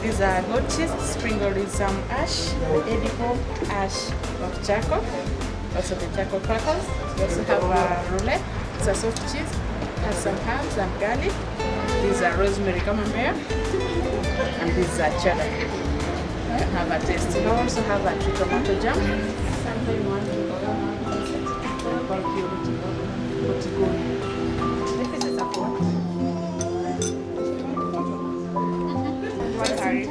These are goat cheese sprinkled with some ash, the edible ash of charcoal. Also the charcoal crackers. We also have a roulette. It's a soft cheese. Has some herbs and garlic. These are rosemary camembert. And these are cheddar. You can have a taste. We also have a tomato jam. Something you want to this is a pot. What are you?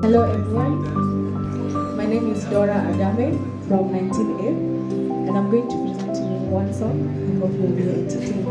Hello everyone, my name is Dora Agame from 19A and I'm going to present to you one song. I hope you'll be entertained.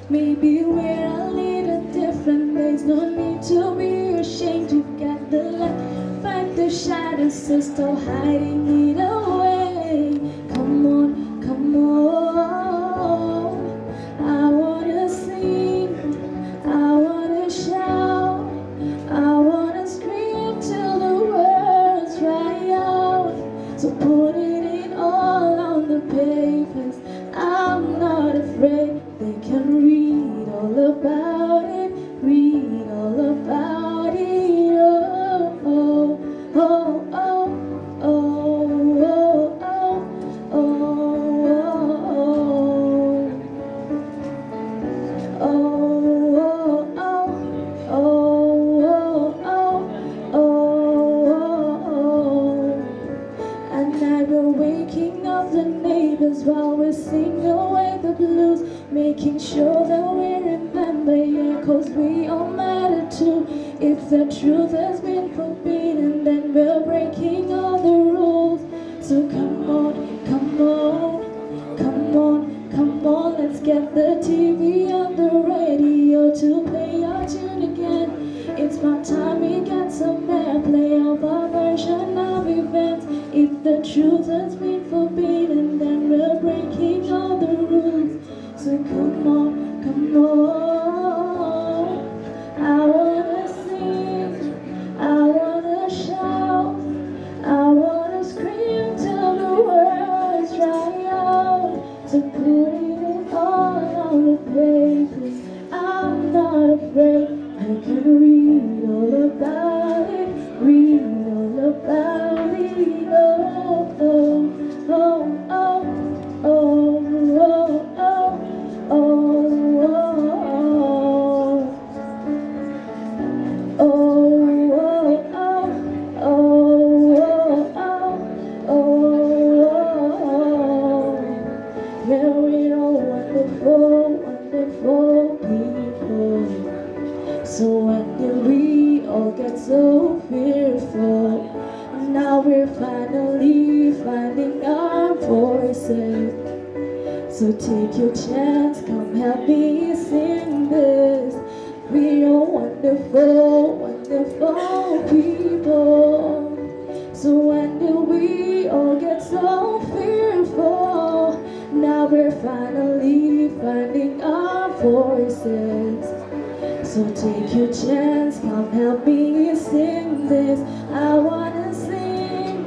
Maybe we're a little different. There's no need to be ashamed. You've got the light, fight the shadows, so stop hiding it away. Come on, come on. I wanna sing, I wanna shout, I wanna scream till the words dry out. So put it in all on the papers. I'm not afraid. They can read all about it, read all about it. Oh, oh, oh, oh, oh, oh, oh, oh, oh, oh. And I will waking up the neighbors while we sing away the blues, making sure that we remember, yeah, 'cause we all matter too. If the truth has been forbidden, then we're breaking all the rules. So come on, come on, come on, come on, let's get the TV on the radio to play our tune again. It's my time we get some airplay of our version of events. If the truth has been forbidden, then we're breaking all the rules. So come on, come on. I wanna sing, I wanna shout, I wanna scream till the words dry out. So put it all on the paper. wonderful people. So when did we all get so fearful? Now we're finally finding our voices. So take your chance, come help me sing this. We are wonderful, wonderful people. So when did we all get so fearful? Now we're finally finding our voices. So take your chance, come help me sing this. I wanna sing,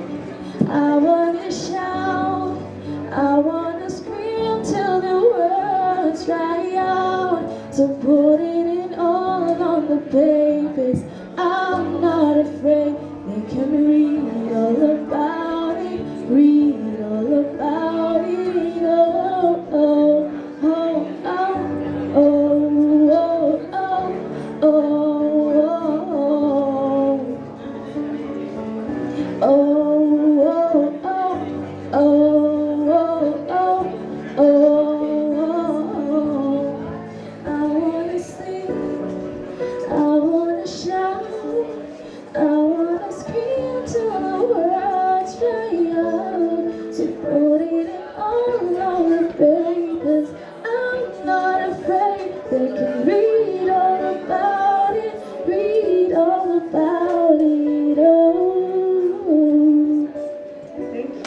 I wanna shout, I wanna scream till the words dry out. So put it in all on the papers. I'm not afraid, they can read all about it, read all about it. Oh, oh, oh, oh, oh, oh, oh, oh, oh, oh, oh, oh, oh. I wanna sing, I wanna shout, I wanna scream till the words dry out. So put it in all on the papers. I'm not afraid, they can read all about it, read all about it. Oh. Thank you.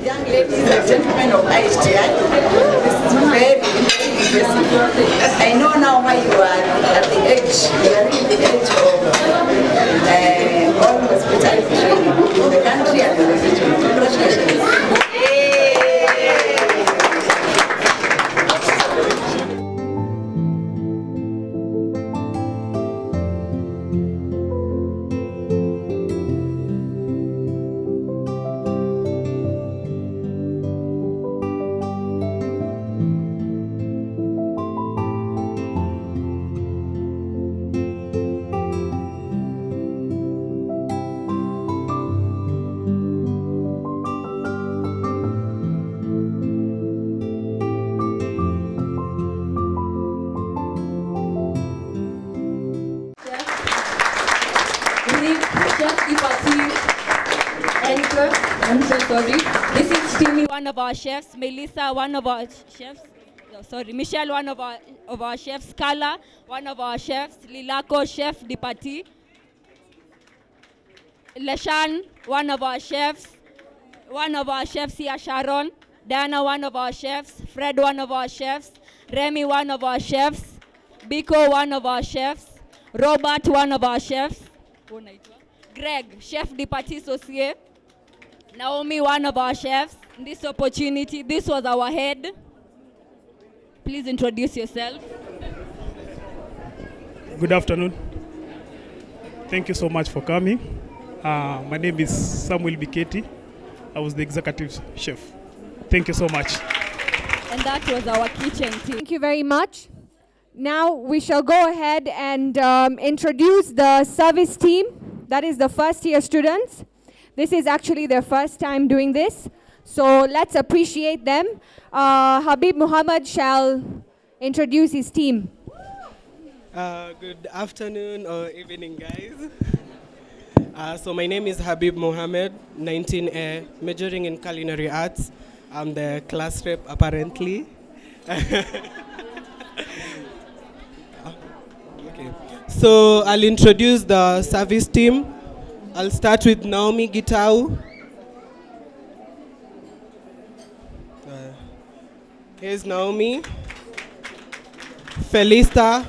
Young ladies and gentlemen of IHTI, this is very impressive. I know now why you are at the age, you are in the age of all hospitality training in the country and the region. Congratulations. I'm so sorry. This is Timmy, one of our chefs. Melissa, one of our chefs. No, sorry. Michelle, one of our chefs. Kala, one of our chefs. Lilako, chef de partie. Leshan, one of our chefs. One of our chefs here, Sharon. Diana, one of our chefs. Fred, one of our chefs. Remy, one of our chefs. Biko, one of our chefs. Robert, one of our chefs. Greg, chef de partie associé. Naomi, one of our chefs. In this opportunity, this was our head. Please introduce yourself. Good afternoon. Thank you so much for coming. My name is Samuel Biketi. I was the executive chef. Thank you so much. And that was our kitchen team. Thank you very much. Now we shall go ahead and introduce the service team. That is the first year students. This is actually their first time doing this. So let's appreciate them. Habib Muhammad shall introduce his team. Good afternoon or evening, guys. So my name is Habib Mohammed, 19A, majoring in culinary arts. I'm the class rep, apparently. Okay. So I'll introduce the service team. I'll start with Naomi Gitau. Here's Naomi. Felista.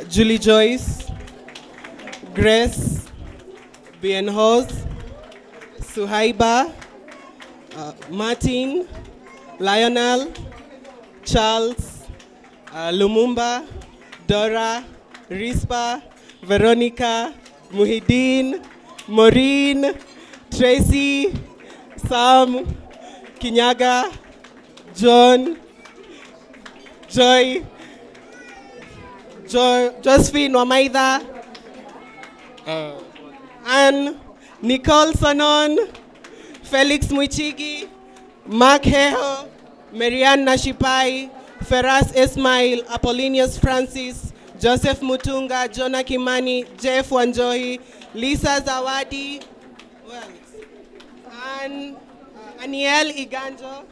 Julie Joyce. Grace. Bien Hose. Suhaiba. Martin. Lionel. Charles. Lumumba. Dora. Rispa. Veronica. Muhideen. Maureen. Tracy. Sam. Kinyaga. John. Joy. Josephine Wamaida. Anne. Nicole Sonon. Felix Muichigi. Mark Heho. Marianne Nashipai. Feras Ismail. Apollonius Francis. Joseph Mutunga. Jonah Kimani. Jeff Wanjohi. Lisa Zawadi. Who else? Aniel Iganjo.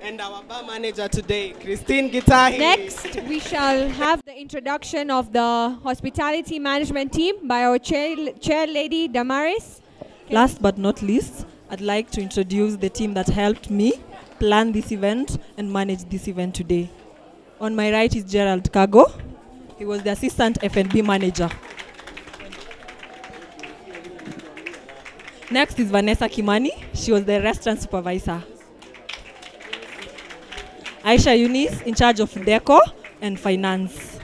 And our bar manager today, Christine Gitahi. Next, we shall have the introduction of the hospitality management team by our chair lady, Damaris. Last but not least, I'd like to introduce the team that helped me plan this event and manage this event today. On my right is Gerald Kago. He was the assistant F&B manager. Next is Vanessa Kimani. She was the restaurant supervisor. Aisha Yunis, in charge of Deco and Finance.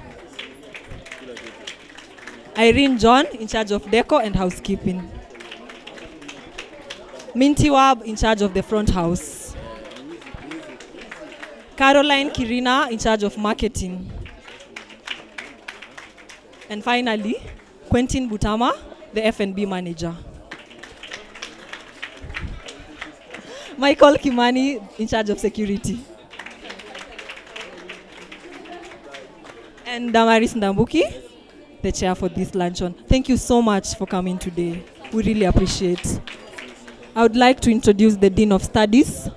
Irene John, in charge of Deco and Housekeeping. Minty Wab, in charge of the front house. Caroline Kirina, in charge of Marketing. And finally, Quentin Butama, the F&B manager. Michael Kimani, in charge of Security. And Damaris Ndambuki, the chair for this luncheon. Thank you so much for coming today. We really appreciate. I would like to introduce the Dean of Studies,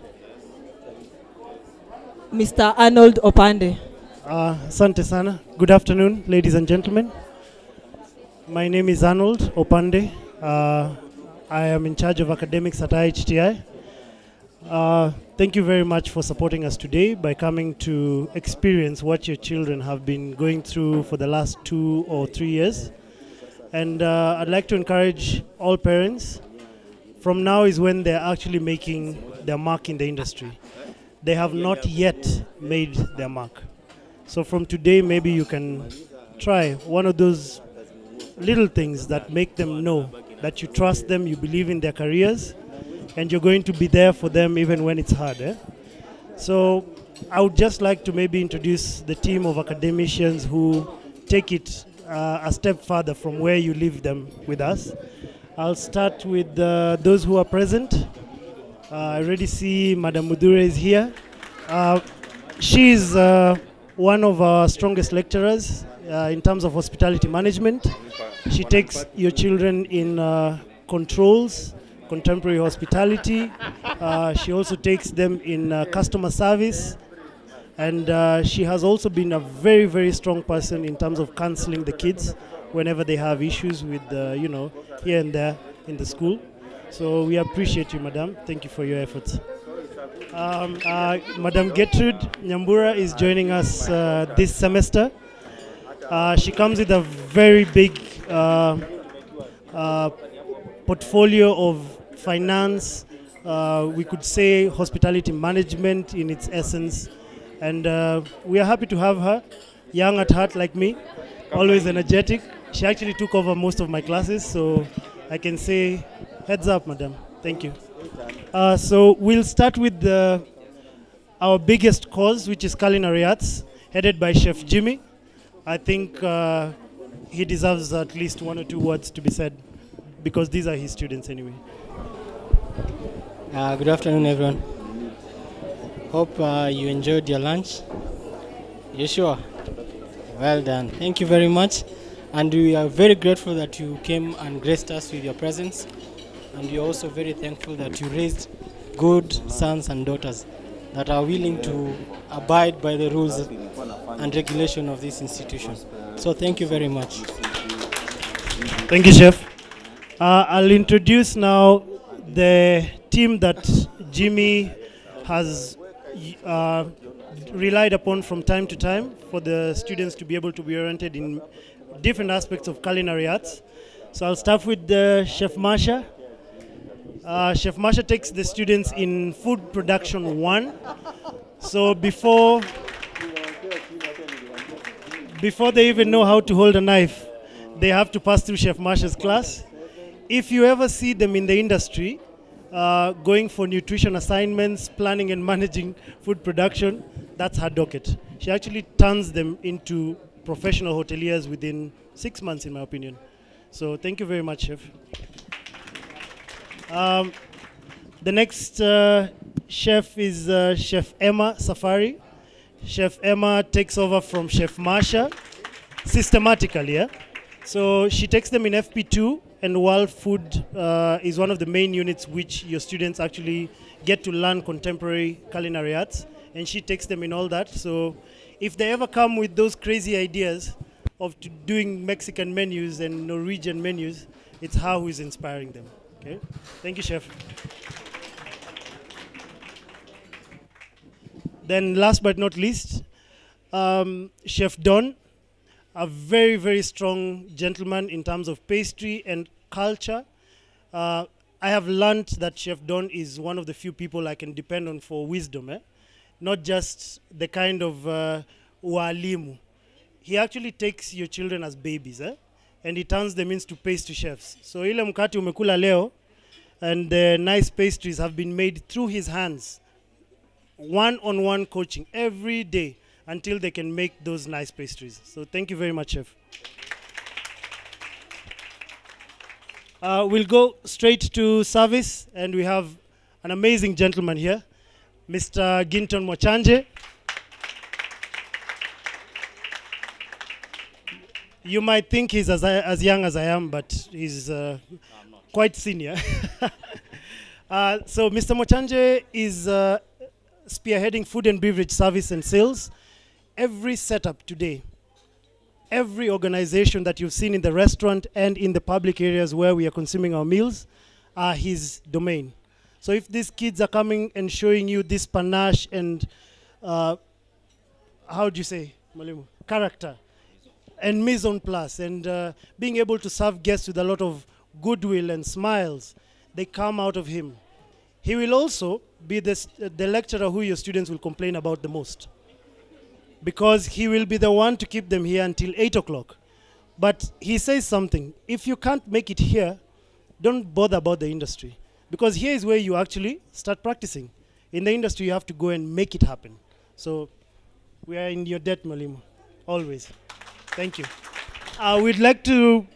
Mr. Arnold Opande. Asante sana. Good afternoon, ladies and gentlemen. My name is Arnold Opande. I am in charge of academics at IHTI. Thank you very much for supporting us today by coming to experience what your children have been going through for the last 2 or 3 years. And I'd like to encourage all parents. From now is when they're actually making their mark in the industry. They have not yet made their mark. So from today, maybe you can try one of those little things that make them know that you trust them, you believe in their careers, and you're going to be there for them even when it's hard. So I would just like to maybe introduce the team of academicians who take it a step further from where you leave them with us. I'll start with those who are present. I already see Madam Mudure is here. She's one of our strongest lecturers in terms of hospitality management. She takes your children in controls, contemporary hospitality. She also takes them in customer service. And she has also been a very, very strong person in terms of counseling the kids whenever they have issues with, here and there in the school. So we appreciate you, Madam. Thank you for your efforts. Madam Gertrude Nyambura is joining us this semester. She comes with a very big portfolio of finance, we could say hospitality management in its essence. And we are happy to have her, young at heart like me, always energetic. She actually took over most of my classes, so I can say heads up, madam. Thank you. So we'll start with our biggest cause, which is culinary arts, headed by Chef Jimmy. I think he deserves at least 1 or 2 words to be said because these are his students anyway. Good afternoon, everyone. Hope you enjoyed your lunch. You sure? Well done. Thank you very much. And we are very grateful that you came and graced us with your presence. And we are also very thankful that you raised good sons and daughters that are willing to abide by the rules and regulation of this institution. So thank you very much. Thank you, Chef. I'll introduce now the team that Jimmy has relied upon from time to time for the students to be able to be oriented in different aspects of culinary arts. So I'll start with Chef Masha. Chef Masha takes the students in food production 1. So before they even know how to hold a knife, they have to pass through Chef Masha's class. If you ever see them in the industry, going for nutrition assignments, planning and managing food production, that's her docket. She actually turns them into professional hoteliers within 6 months, in my opinion. So thank you very much, Chef. The next chef is Chef Emma Safari. Chef Emma takes over from Chef Masha systematically. Yeah? So she takes them in FP2, and World Food is one of the main units which your students actually get to learn contemporary culinary arts, and she takes them in all that. So if they ever come with those crazy ideas of doing Mexican menus and Norwegian menus, it's her who is inspiring them. Okay, thank you, Chef. Then last but not least, Chef Don, a very, very strong gentleman in terms of pastry and culture. I have learned that Chef Don is one of the few people I can depend on for wisdom, not just the kind of walimu. He actually takes your children as babies, and he turns them into pastry chefs. So ile mkati umekula leo, and the nice pastries have been made through his hands, one-on-one coaching every day until they can make those nice pastries. So thank you very much, Chef. We'll go straight to service, and we have an amazing gentleman here, Mr. Ginton Mwachanje. You might think he's as young as I am, but he's quite senior. So Mr. Mwachanje is spearheading food and beverage service and sales. Every setup today, every organization that you've seen in the restaurant and in the public areas where we are consuming our meals are his domain. So if these kids are coming and showing you this panache and, how do you say, Malimu? Character and mise en place, and being able to serve guests with a lot of goodwill and smiles, they come out of him. He will also be the lecturer who your students will complain about the most, because he will be the one to keep them here until 8 o'clock. But he says something: if you can't make it here, don't bother about the industry, because here is where you actually start practicing. In the industry, you have to go and make it happen. So we are in your debt, Malimu, always. Thank you. We'd like to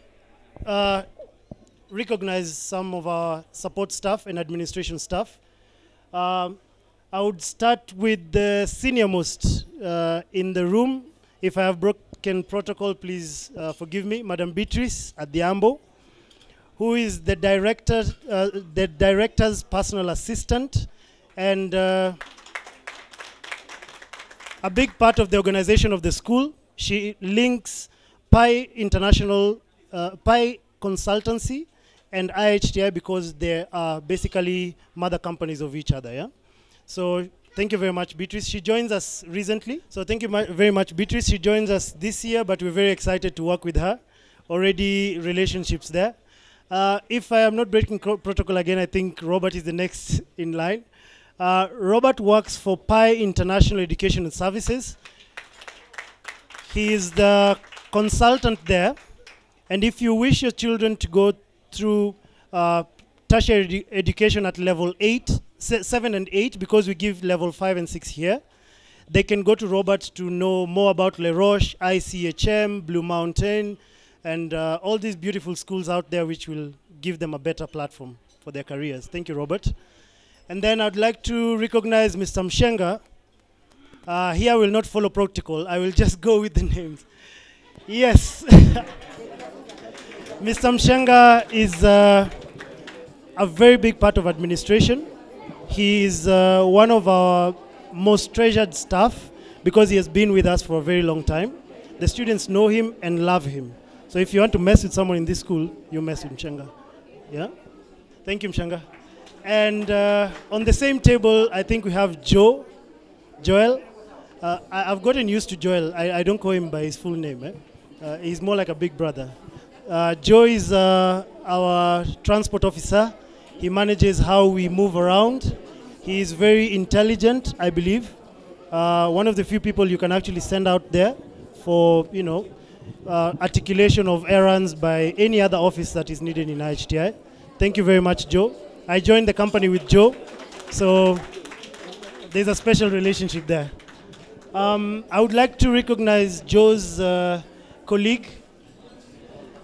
recognize some of our support staff and administration staff. I would start with the senior most in the room. If I have broken protocol, please forgive me. Madam Beatrice at the AMBO, who is the director's personal assistant, and a big part of the organization of the school. She links PI International, PI Consultancy and IHTI, because they are basically mother companies of each other. Yeah? So thank you very much, Beatrice. She joins us recently. So thank you very much, Beatrice. She joins us this year, but we're very excited to work with her. Already relationships there. If I am not breaking protocol again, I think Robert is the next in line. Robert works for PI International Education and Services. He is the consultant there. And if you wish your children to go through tertiary education at level 7 and 8, because we give level 5 and 6 here, they can go to Robert to know more about Le Roche, ICHM, Blue Mountain, and all these beautiful schools out there which will give them a better platform for their careers. Thank you, Robert. And then I'd like to recognize Mr. Mshenga. Here I will not follow protocol. I will just go with the names. Yes. Mr. Mshenga is a very big part of administration. He is one of our most treasured staff because he has been with us for a very long time. The students know him and love him. So if you want to mess with someone in this school, you mess with Mshenga. Yeah? Thank you, Mshenga. And on the same table, I think we have Joel. I've gotten used to Joel. I don't call him by his full name. He's more like a big brother. Joe is our transport officer. He manages how we move around. He is very intelligent, I believe. One of the few people you can actually send out there for, articulation of errands by any other office that is needed in IHTI. Thank you very much, Joe. I joined the company with Joe, so there's a special relationship there. I would like to recognize Joe's colleague,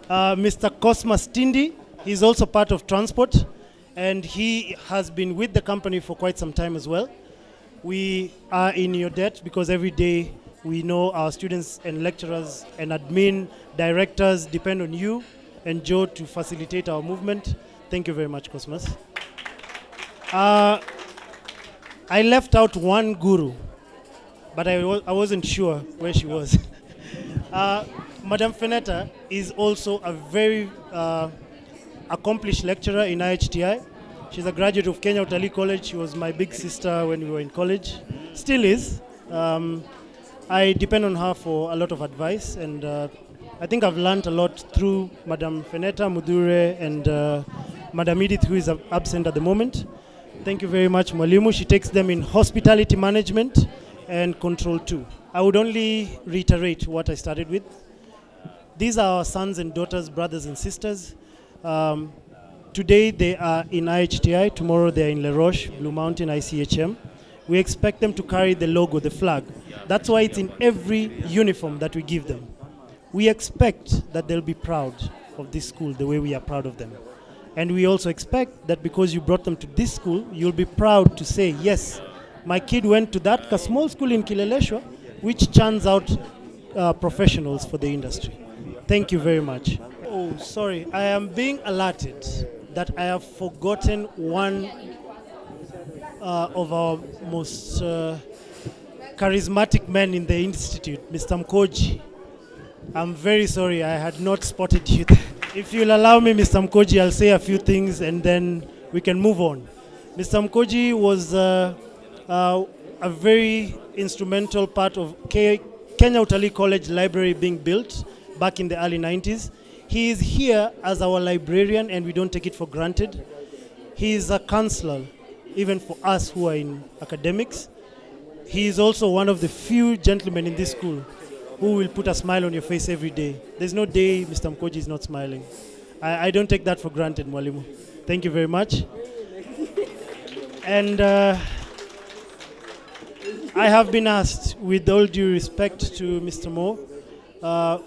Mr. Cosmas Tindi. He's also part of transport, and he has been with the company for quite some time as well. We are in your debt because every day we know our students and lecturers and admin directors depend on you and Joe to facilitate our movement. Thank you very much, Cosmas. I left out one guru, but I wasn't sure where she was. Madam Fenetta is also a very accomplished lecturer in IHTI. She's a graduate of Kenya IHTI College. She was my big sister when we were in college. Still is. I depend on her for a lot of advice, and I think I've learned a lot through Madam Fenetta, Mudure, and Madam Edith, who is absent at the moment. Thank you very much, Mwalimu. She takes them in hospitality management and control too. I would only reiterate what I started with. These are our sons and daughters, brothers and sisters. Today they are in IHTI, tomorrow they are in La Roche, Blue Mountain, ICHM. We expect them to carry the logo, the flag. That's why it's in every uniform that we give them. We expect that they'll be proud of this school the way we are proud of them. And we also expect that because you brought them to this school, you'll be proud to say, yes, my kid went to that small school in Kileleshwa, which churns out professionals for the industry. Thank you very much. Oh, sorry, I am being alerted that I have forgotten one of our most charismatic men in the institute, Mr. Mkoji. I'm very sorry, I had not spotted you there. If you'll allow me, Mr. Mkoji, I'll say a few things and then we can move on. Mr. Mkoji was a very instrumental part of Kenya IHTI College library being built back in the early 90s. He is here as our librarian and we don't take it for granted. He is a counselor, even for us who are in academics. He is also one of the few gentlemen in this school who will put a smile on your face every day. There's no day Mr. Mkoji is not smiling. I don't take that for granted, Mwalimu. Thank you very much. And I have been asked, with all due respect to Mr. Mo,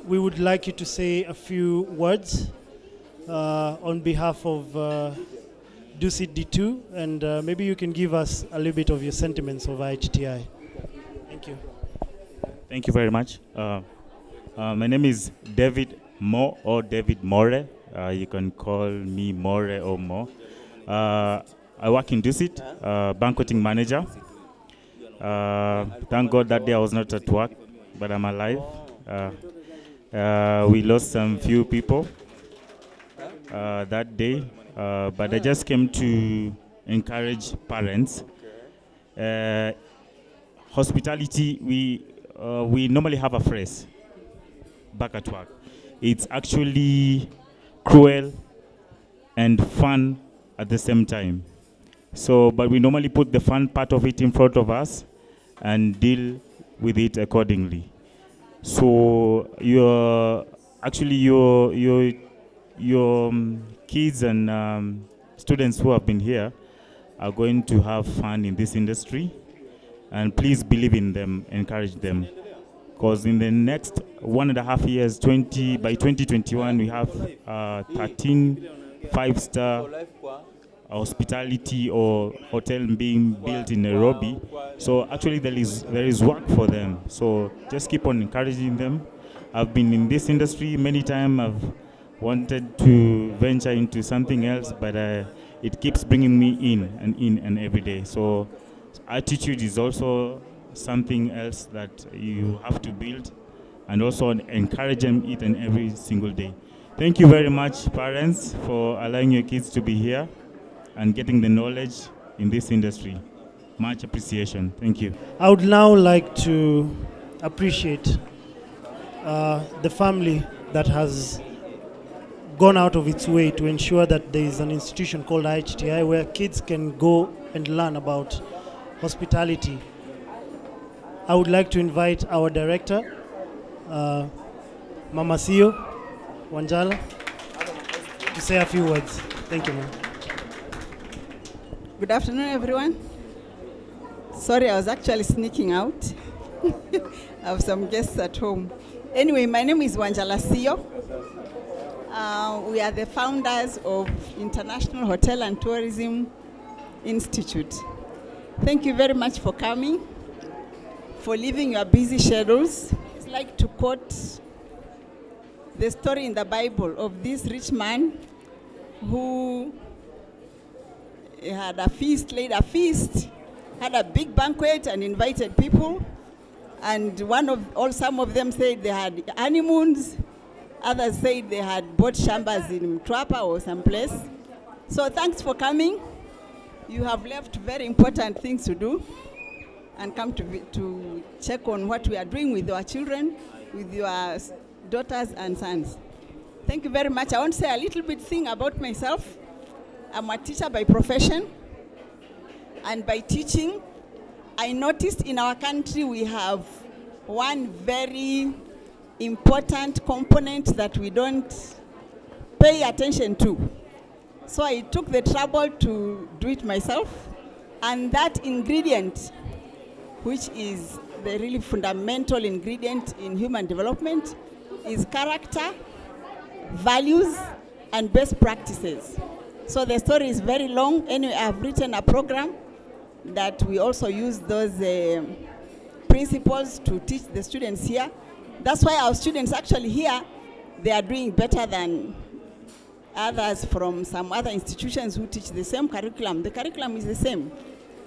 we would like you to say a few words on behalf of DUCIT D2, and maybe you can give us a little bit of your sentiments of IHTI. Thank you. Thank you very much. My name is David Mo or David More. You can call me More or Mo. I work in DUCIT, banqueting manager. Thank God that day I was not at work, but I'm alive. We lost some few people that day, but I just came to encourage parents. Hospitality, we normally have a phrase back at work. It's actually cruel and fun at the same time. So, but we normally put the fun part of it in front of us and deal with it accordingly. So your kids and students who have been here are going to have fun in this industry, and please believe in them, encourage them, because in the next 1.5 years, by 2021, we have 13 5-star hospitality or hotel being built in Nairobi. So actually there is work for them. So just keep on encouraging them. I've been in this industry many times. I've wanted to venture into something else, but it keeps bringing me in and every day. So attitude is also something else that you have to build, and also encourage them each and every single day. Thank you very much, parents, for allowing your kids to be here and getting the knowledge in this industry. Much appreciation. Thank you. I would now like to appreciate the family that has gone out of its way to ensure that there is an institution called IHTI where kids can go and learn about hospitality. I would like to invite our director, Mama Sio Wanjala, to say a few words. Thank you, ma'am. Good afternoon, everyone. Sorry, I was actually sneaking out. I have some guests at home. Anyway, my name is Wanjala Sio. We are the founders of International Hotel and Tourism Institute. Thank you very much for coming, for leaving your busy schedules. I'd like to quote the story in the Bible of this rich man who had a feast, laid a feast, had a big banquet and invited people. And some of them said they had honeymoons. Others said they had bought shambas in Mtwapa or someplace. So thanks for coming. You have left very important things to do and come to check on what we are doing with our children, with your daughters and sons. Thank you very much. I want to say a little bit thing about myself. I'm a teacher by profession, and by teaching, I noticed in our country we have one very important component that we don't pay attention to. So I took the trouble to do it myself, and that ingredient, which is the really fundamental ingredient in human development, is character, values, and best practices. So the story is very long. Anyway, I've written a program that we also use those principles to teach the students here. That's why our students actually here, they are doing better than others from some other institutions who teach the same curriculum. The curriculum is the same.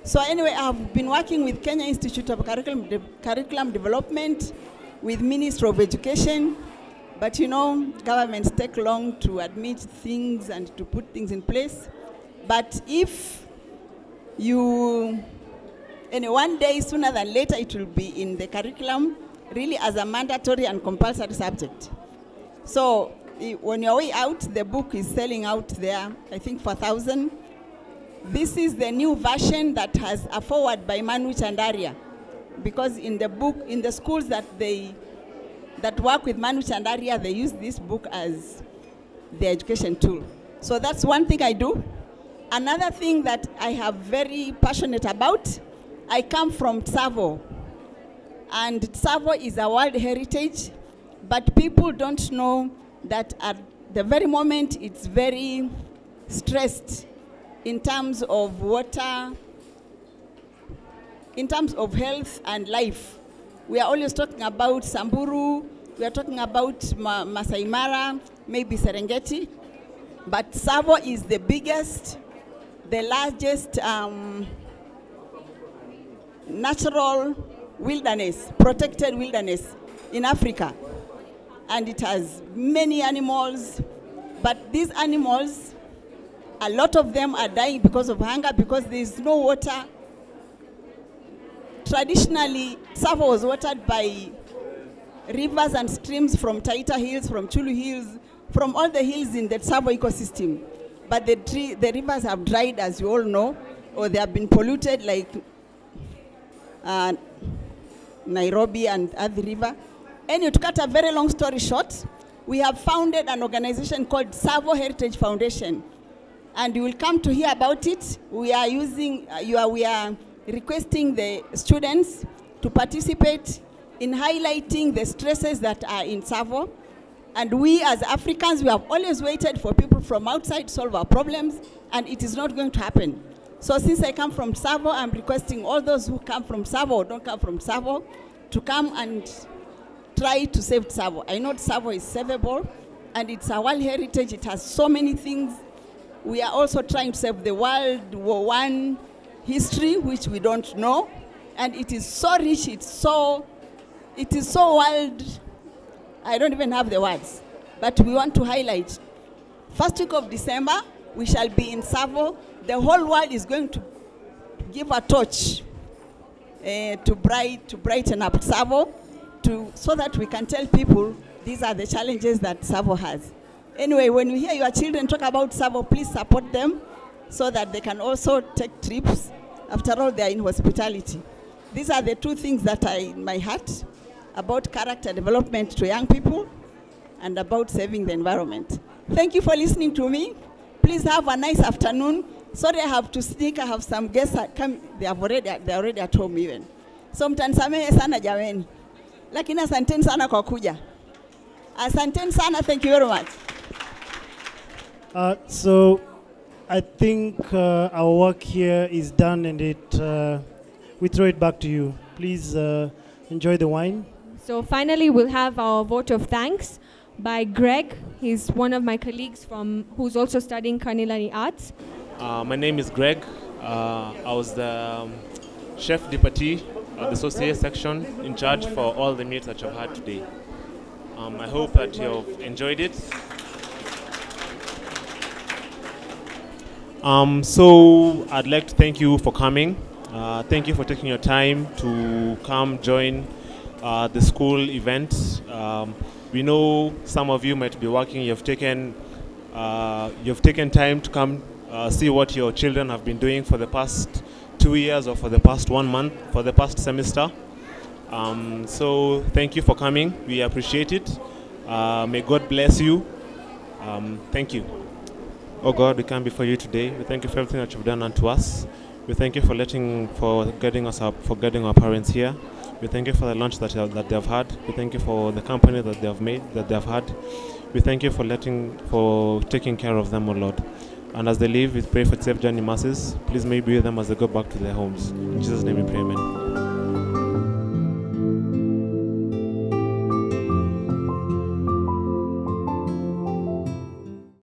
So anyway, I've been working with Kenya Institute of Curriculum Development, with Ministry of Education, but you know, governments take long to admit things and to put things in place. But if you, one day sooner than later, it will be in the curriculum, really as a mandatory and compulsory subject. So on your way out, the book is selling out there, I think for 1,000. This is the new version that has a forward by Manu Chandaria, because in the book, in the schools that work with Manu Chandaria, they use this book as the education tool. So that's one thing I do. Another thing that I have very passionate about, I come from Tsavo. And Tsavo is a world heritage, but people don't know that at the very moment it's very stressed in terms of water, in terms of health and life. We are always talking about Samburu, we are talking about Masai Mara, maybe Serengeti, but Tsavo is the biggest, the largest natural wilderness, protected wilderness in Africa. And it has many animals, but these animals, a lot of them are dying because of hunger, because there is no water. Traditionally, Tsavo was watered by rivers and streams from Taita Hills, from Chulu Hills, from all the hills in the Tsavo ecosystem. But the rivers have dried, as you all know, or they have been polluted, like Nairobi and other river. Anyway, to cut a very long story short, we have founded an organization called Tsavo Heritage Foundation. And you will come to hear about it. We are we are requesting the students to participate in highlighting the stresses that are in Tsavo And we as Africans, we have always waited for people from outside to solve our problems, and it is not going to happen. So since I come from Savo, I'm requesting all those who come from Savo or don't come from Savo to come and try to save Savo. I know Savo is savable, and it's a world heritage. It has so many things. We are also trying to save the World War I history, which we don't know. And it is so rich, it is so world, I don't even have the words. But we want to highlight. First week of December, we shall be in Savo. The whole world is going to give a torch to brighten up Savo, so that we can tell people these are the challenges that Savo has. Anyway, when you hear your children talk about Savo, please support them so that they can also take trips. After all, they are in hospitality. These are the two things that are in my heart, about character development to young people and about saving the environment. Thank you for listening to me. Please have a nice afternoon. Sorry, I have to sneak. I have some guests that come. They're already at home even. So mtanisamehe sana jameni. Lakini asanteni sana kwa kuja. Asanteni sana. Thank you very much. So I think our work here is done, and we throw it back to you. Please enjoy the wine. So finally, we'll have our vote of thanks by Greg. He's one of my colleagues who's also studying culinary arts. My name is Greg. I was the chef deputy at the Saucier section in charge for all the meals that you've had today. I hope that you've enjoyed it. So I'd like to thank you for coming. Thank you for taking your time to come join the school event. We know some of you might be working. You've taken time to come see what your children have been doing for the past 2 years or for the past 1 month, for the past semester. So thank you for coming. We appreciate it. May God bless you. Thank you. Oh God, we come before you today. We thank you for everything that you've done unto us. We thank you for guiding us up, for guiding our parents here. We thank you for the lunch that they have had. We thank you for the company that they have made, that they have had. We thank you for taking care of them, O Lord. And as they leave, we pray for safe journey masses. Please may be with them as they go back to their homes. In Jesus' name we pray, amen.